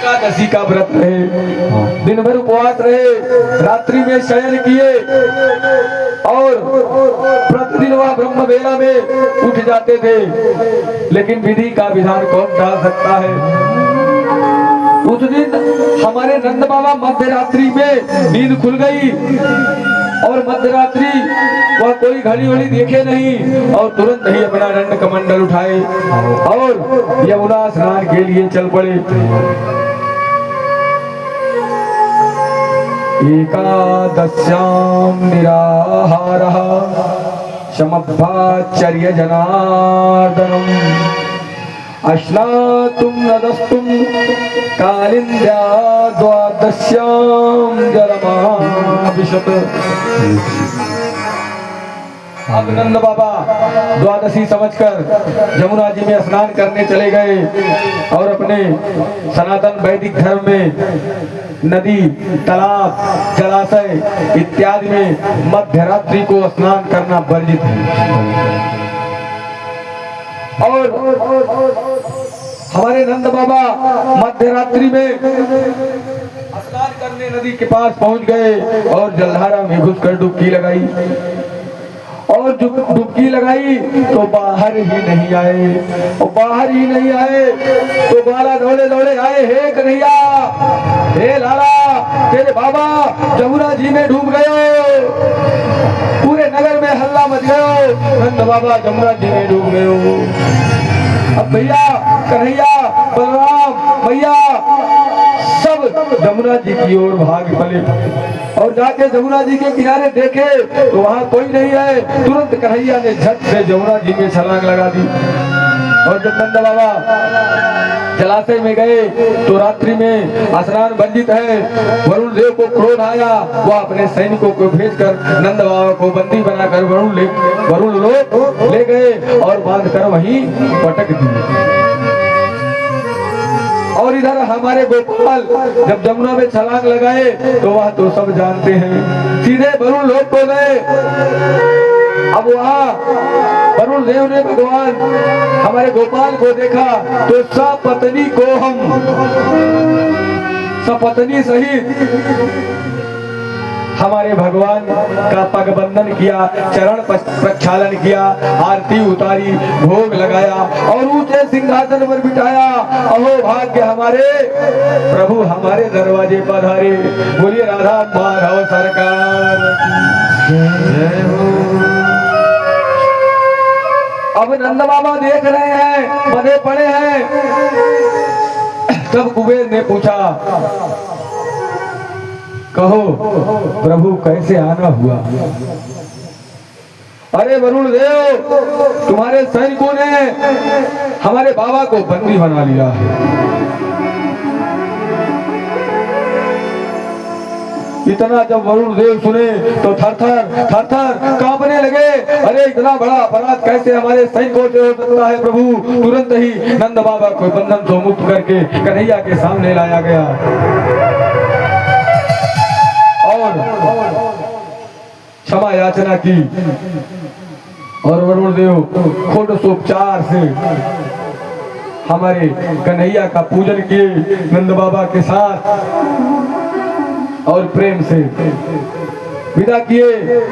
एकादशी का व्रत रहे, दिन भर उपवास रहे, रात्रि में शयन किए और प्रतिदिन वह ब्रह्म बेला में उठ जाते थे। लेकिन विधि का विधान कौन डाल सकता है। उस दिन हमारे नंद बाबा मध्य रात्रि में नींद खुल गई और मध्य रात्रि वह कोई घड़ी वड़ी देखे नहीं और तुरंत ही अपना दंड कमंडल उठाए और यमुना स्नान के लिए चल पड़े। एकादश्याम निराहारः समभ्याचर्य जनार्दनम् अश्नातुं नदस्तुं कालिन्द्या द्वादश्यां जलमाभिषत। अब नंद बाबा द्वादशी समझकर यमुना जी में स्नान करने चले गए और अपने सनातन वैदिक धर्म में नदी, तालाब, जलाशय इत्यादि में मध्यरात्रि को स्नान करना वर्जित है। और हमारे नंद बाबा मध्य रात्रि में स्नान करने नदी के पास पहुंच गए और जलधारा में घुसकर डुबकी लगाई और डुबकी लगाई तो बाहर ही नहीं आए और बाहर ही नहीं आए तो बाला दौड़े दौड़े आए, हे कन्हैया, हे लाला, तेरे बाबा यमुना जी में डूब गए। पूरे नगर में हल्ला मच गयो, नंद बाबा यमुना जी में डूब गए। अब भैया, कन्हैया, बलराम, भैया सब यमुना जी की ओर भाग पड़े और जाके यमुना जी के किनारे देखे तो वहां कोई नहीं है। तुरंत कन्हैया ने झट से यमुना जी में छलांग लगा दी और जब नंद बाबा जलाशय में गए तो रात्रि में स्नान वर्जित है। वरुण देव को क्रोध आया, वह अपने सैनिकों को भेजकर नंद बाबा को बंदी बनाकर वरुण लोक ले गए और बांधकर वहीं पटक दिए। और इधर हमारे गोपाल जब यमुना में छलांग लगाए तो वह तो सब जानते हैं, सीधे वरुण लोक को गए। अब वहाँ वरुण देव ने भगवान हमारे गोपाल को देखा तो सपत्नी को हम सपत्नी सहित हमारे भगवान का पगबंधन किया, चरण प्रक्षालन किया, आरती उतारी, भोग लगाया और ऊंचे सिंहासन पर बिठाया। अहो भाग्य हमारे प्रभु हमारे दरवाजे पर हरे। बोलिए राधा माधव सरकार जय हो। अब नंद बाबा देख रहे हैं, बंधे पड़े हैं। तब कुबेर ने पूछा, कहो प्रभु कैसे आना हुआ। अरे वरुण देव, तुम्हारे सैनिकों ने हमारे बाबा को बंदी बना लिया है। इतना जब वरुण देव सुने तो थर-थर कांपने लगे। अरे इतना बड़ा अपराध कैसे हमारे सैनिकों से हो सकता है प्रभु। तुरंत ही नंद बाबा को बंधन से मुक्त करके कन्हैया के सामने लाया गया और क्षमा याचना की और वरुण देव षोडशोपचार से हमारे कन्हैया का पूजन किए नंद बाबा के साथ और प्रेम से विदा किए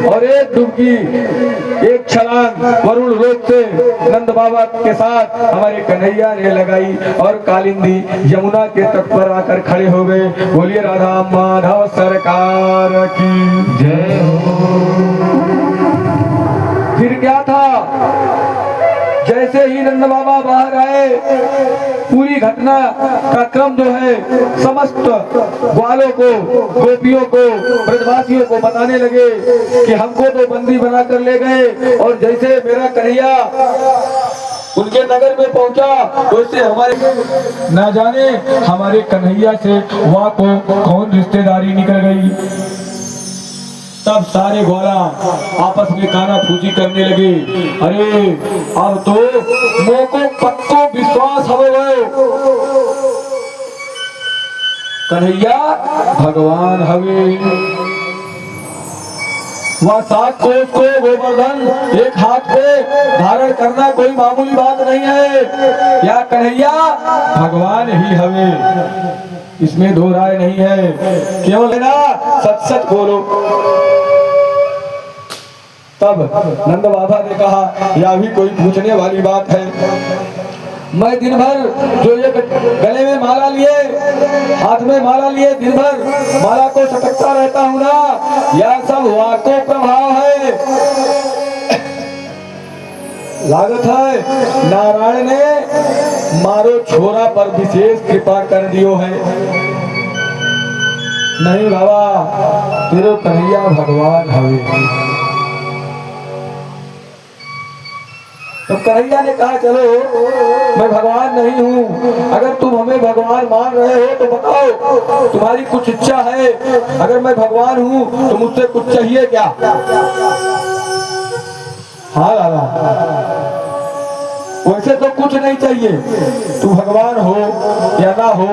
और एक डुबकी, एक छलांग वरुण लोक से नंद बाबा के साथ हमारे कन्हैया ने लगाई और कालिंदी यमुना के तट पर आकर खड़े हो गए। बोलिए राधा माधव सरकार की जय हो। फिर क्या था, जैसे ही नंद बाबा बाहर आए पूरी घटना का क्रम जो है समस्त ग्वालों को, गोपियों को, ब्रजवासियों को बताने लगे कि हमको तो बंदी बनाकर ले गए और जैसे मेरा कन्हैया उनके नगर में पहुंचा तो इससे हमारे ना जाने हमारे कन्हैया से वहां को कौन रिश्तेदारी निकल गई। तब सारे ग्वाला आपस में काना फूसी करने लगे। अरे अब तो मोको पक्को विश्वास हो गए कन्हैया भगवान हवे। वह 7 कोस को गोवर्धन एक हाथ पे धारण करना कोई मामूली बात नहीं है। या कन्हैया भगवान ही हवे। इसमें दो राय नहीं है, केवल है ना सच सच बोलो। तब नंद बाबा ने कहा यह भी कोई पूछने वाली बात है, मैं दिन भर जो ये गले में माला लिए, हाथ में माला लिए, दिन भर माला को सटकता रहता हूँ ना, यह सब वाको प्रभाव है। लागत है नारायण ने मारो छोरा पर विशेष कृपा कर दियो है। नहीं बाबा, तेरे कन्हैया भगवान हवे। तो कन्हैया ने कहा चलो मैं भगवान नहीं हूँ, अगर तुम हमें भगवान मान रहे हो तो बताओ तुम्हारी कुछ इच्छा है, अगर मैं भगवान हूँ तो मुझसे कुछ चाहिए क्या? हाँ लाला, वैसे तो कुछ नहीं चाहिए, तू भगवान हो या ना हो,